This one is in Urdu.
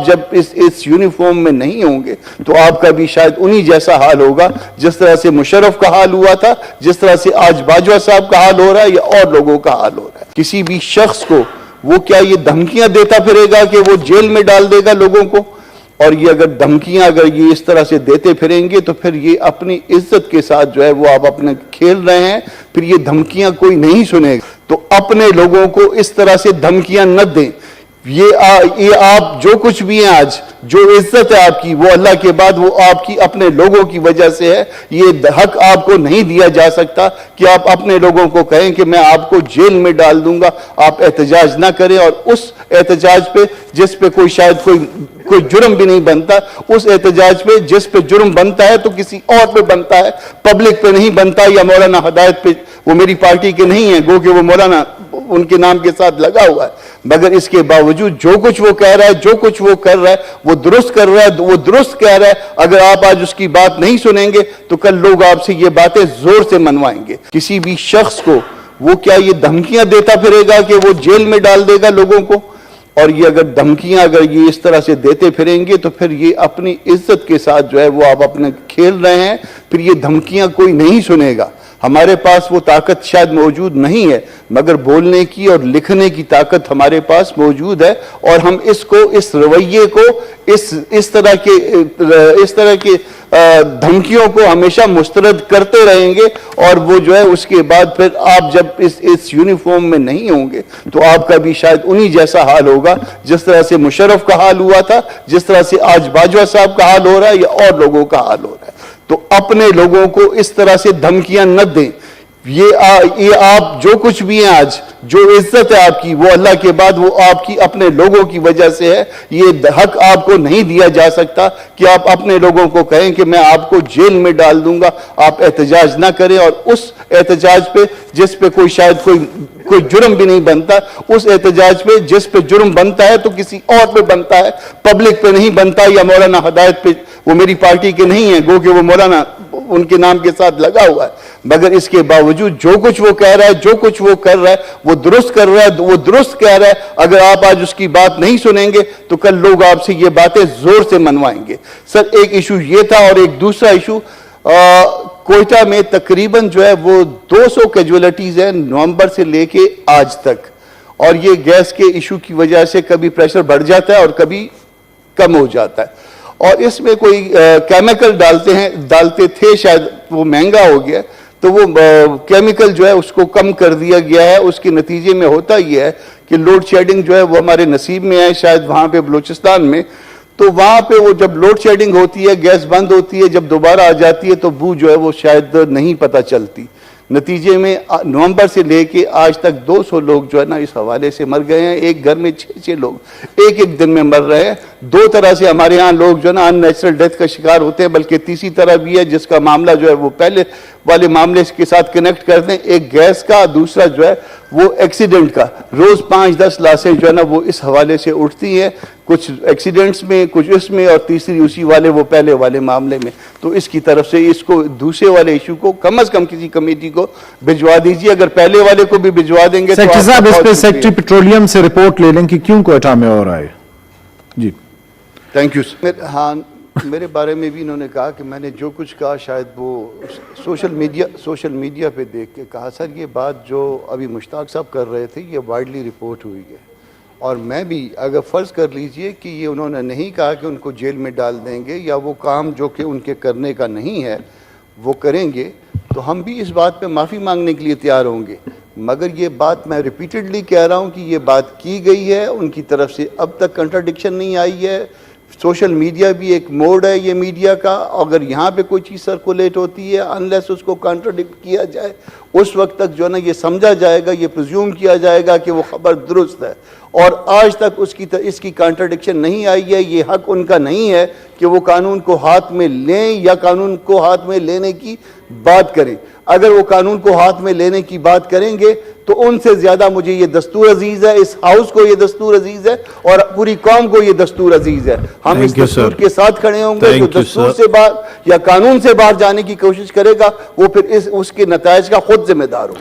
جب اس یونیفارم میں نہیں ہوں گے تو آپ کا بھی شاید انہی جیسا حال ہوگا جس طرح سے مشرف کا حال ہوا تھا، جس طرح سے آج باجوہ صاحب کا حال ہو رہا ہے یا اور لوگوں کا حال ہو رہا ہے۔ کسی بھی شخص کو وہ کیا یہ دھمکیاں دیتا پھرے گا کہ وہ جیل میں ڈال دے گا لوگوں کو؟ اور یہ اگر دھمکیاں اگر یہ اس طرح سے دیتے پھریں گے تو پھر یہ اپنی عزت کے ساتھ جو ہے وہ آپ اپنے کھیل رہے ہیں، پھر یہ دھمکیاں کوئی نہیں سنے گا۔ تو اپنے لوگوں کو اس طرح سے دھمکیاں نہ دیں۔ یہ آپ جو کچھ بھی ہیں آج، جو عزت ہے آپ کی، وہ اللہ کے بعد وہ آپ کی اپنے لوگوں کی وجہ سے ہے۔ یہ حق آپ کو نہیں دیا جا سکتا کہ آپ اپنے لوگوں کو کہیں کہ میں آپ کو جیل میں ڈال دوں گا۔ آپ احتجاج نہ کریں، اور اس احتجاج پہ جس پہ کوئی شاید کوئی جرم بھی نہیں بنتا، اس احتجاج پہ جس پہ جرم بنتا ہے تو کسی اور پہ بنتا ہے، پبلک پہ نہیں بنتا۔ یا مولانا ہدایت پہ، وہ میری پارٹی کے نہیں ہیں، گو کہ وہ مولانا ان کے نام کے ساتھ لگا ہوا ہے، مگر اس کے باوجود جو کچھ وہ کہہ رہا ہے، جو کچھ وہ کر رہا ہے، وہ درست کر رہا ہے، وہ درست کہہ رہا ہے۔ اگر آپ آج اس کی بات نہیں سنیں گے تو کل لوگ آپ سے یہ باتیں زور سے منوائیں گے۔ کسی بھی شخص کو وہ کیا یہ دھمکیاں دیتا پھرے گا کہ وہ جیل میں ڈال دے گا لوگوں کو؟ اور یہ اگر دھمکیاں اگر یہ اس طرح سے دیتے پھریں گے تو پھر یہ اپنی عزت کے ساتھ جو ہے وہ آپ اپنے کھیل رہے ہیں، پھر یہ دھمکیاں کوئی نہیں سنے گا۔ ہمارے پاس وہ طاقت شاید موجود نہیں ہے، مگر بولنے کی اور لکھنے کی طاقت ہمارے پاس موجود ہے، اور ہم اس رویے کو اس طرح کے دھمکیوں کو ہمیشہ مسترد کرتے رہیں گے۔ اور وہ جو ہے اس کے بعد پھر آپ جب اس یونیفارم میں نہیں ہوں گے تو آپ کا بھی شاید انہی جیسا حال ہوگا جس طرح سے مشرف کا حال ہوا تھا، جس طرح سے آج باجوہ صاحب کا حال ہو رہا ہے یا اور لوگوں کا حال ہو رہا ہے۔ تو اپنے لوگوں کو اس طرح سے دھمکیاں نہ دیں۔ یہ آپ جو کچھ بھی ہیں آج، جو عزت ہے آپ کی، وہ اللہ کے بعد وہ آپ کی اپنے لوگوں کی وجہ سے ہے۔ یہ حق آپ کو نہیں دیا جا سکتا کہ آپ اپنے لوگوں کو کہیں کہ میں آپ کو جیل میں ڈال دوں گا۔ آپ احتجاج نہ کریں، اور اس احتجاج پہ جس پہ کوئی شاید کوئی جرم بھی نہیں بنتا، اس احتجاج پہ جس پہ جرم بنتا ہے تو کسی اور پہ بنتا ہے، پبلک پہ نہیں بنتا۔ یا مولانا ہدایت پہ، وہ میری پارٹی کے نہیں ہیں، گو کہ وہ مولانا ان کے نام کے ساتھ لگا ہوا ہے، مگر اس کے باوجود جو کچھ وہ کہہ رہا ہے، جو کچھ وہ کر رہا ہے، وہ درست کر رہا ہے، وہ درست کہہ رہا ہے۔ اگر آپ آج اس کی بات نہیں سنیں گے تو کل لوگ آپ سے یہ باتیں زور سے منوائیں گے۔ سر، ایک ایشو یہ تھا، اور ایک دوسرا ایشو کوئٹہ میں تقریباً جو ہے وہ 200 کیجولیٹیز ہیں نومبر سے لے کے آج تک، اور یہ گیس کے ایشو کی وجہ سے کبھی پریشر بڑھ جاتا ہے اور کبھی کم ہو جاتا ہے۔ اور اس میں کوئی کیمیکل ڈالتے تھے، شاید وہ مہنگا ہو گیا، تو وہ کیمیکل جو ہے اس کو کم کر دیا گیا ہے۔ اس کے نتیجے میں ہوتا یہ ہے کہ لوڈ شیڈنگ جو ہے وہ ہمارے نصیب میں ہے، شاید وہاں پہ بلوچستان میں، تو وہاں پہ وہ جب لوڈ شیڈنگ ہوتی ہے، گیس بند ہوتی ہے، جب دوبارہ آ جاتی ہے تو بو جو ہے وہ شاید نہیں پتہ چلتی۔ نتیجے میں نومبر سے لے کے آج تک 200 لوگ جو ہے نا اس حوالے سے مر گئے ہیں۔ ایک گھر میں 6 لوگ ایک دن میں مر رہے ہیں۔ دو طرح سے ہمارے ہاں لوگ جو ہے نا ان نیچرل ڈیتھ کا شکار ہوتے ہیں، بلکہ تیسری طرح بھی ہے جس کا معاملہ جو ہے وہ پہلے والے معاملے کے ساتھ کنیکٹ کرتے ہیں، ایک گیس کا، دوسرا جو ہے وہ ایکسیڈنٹ کا۔ روز 5-10 لاشیں جو ہے نا وہ اس حوالے سے اٹھتی ہیں، کچھ ایکسیڈنٹس میں، کچھ اس میں، اور تیسری اسی والے وہ پہلے والے معاملے میں۔ تو اس کی طرف سے اس کو دوسرے والے ایشو کو کم از کم کسی کمیٹی کو بھجوا دیجیے۔ اگر پہلے والے کو بھی بھجوا دیں گے تو سیکٹری صاحب اس پہ سیکٹری پیٹرولیم سے رپورٹ لے لیں کہ کیوں کوئٹہ میں ہو رہا ہے۔ جی تھینک یو۔ ہاں، میرے بارے میں بھی انہوں نے کہا کہ میں نے جو کچھ کہا شاید وہ سوشل میڈیا پہ دیکھ کے کہا۔ سر، یہ بات جو ابھی مشتاق صاحب کر رہے تھے یہ وائڈلی رپورٹ ہوئی ہے، اور میں بھی اگر فرض کر لیجئے کہ یہ انہوں نے نہیں کہا کہ ان کو جیل میں ڈال دیں گے، یا وہ کام جو کہ ان کے کرنے کا نہیں ہے وہ کریں گے، تو ہم بھی اس بات پہ معافی مانگنے کے لیے تیار ہوں گے۔ مگر یہ بات میں ریپیٹڈلی کہہ رہا ہوں کہ یہ بات کی گئی ہے، ان کی طرف سے اب تک کنٹراڈکشن نہیں آئی ہے۔ سوشل میڈیا بھی ایک موڈ ہے یہ میڈیا کا، اگر یہاں پہ کوئی چیز سرکولیٹ ہوتی ہے انلیس اس کو کنٹراڈکٹ کیا جائے، اس وقت تک جو ہے نا یہ سمجھا جائے گا، یہ پریزیوم کیا جائے گا کہ وہ خبر درست ہے، اور آج تک اس کی کنٹراڈکشن نہیں آئی ہے۔ یہ حق ان کا نہیں ہے کہ وہ قانون کو ہاتھ میں لیں یا قانون کو ہاتھ میں لینے کی بات کریں۔ اگر وہ قانون کو ہاتھ میں لینے کی بات کریں گے تو ان سے زیادہ مجھے یہ دستور عزیز ہے، اس ہاؤس کو یہ دستور عزیز ہے، اور پوری قوم کو یہ دستور عزیز ہے۔ ہم اس دستور کے ساتھ کھڑے ہوں گے۔ جو دستور سے باہر یا قانون سے باہر جانے کی کوشش کرے گا وہ پھر اس کے نتائج کا خود ذمہ دار ہو۔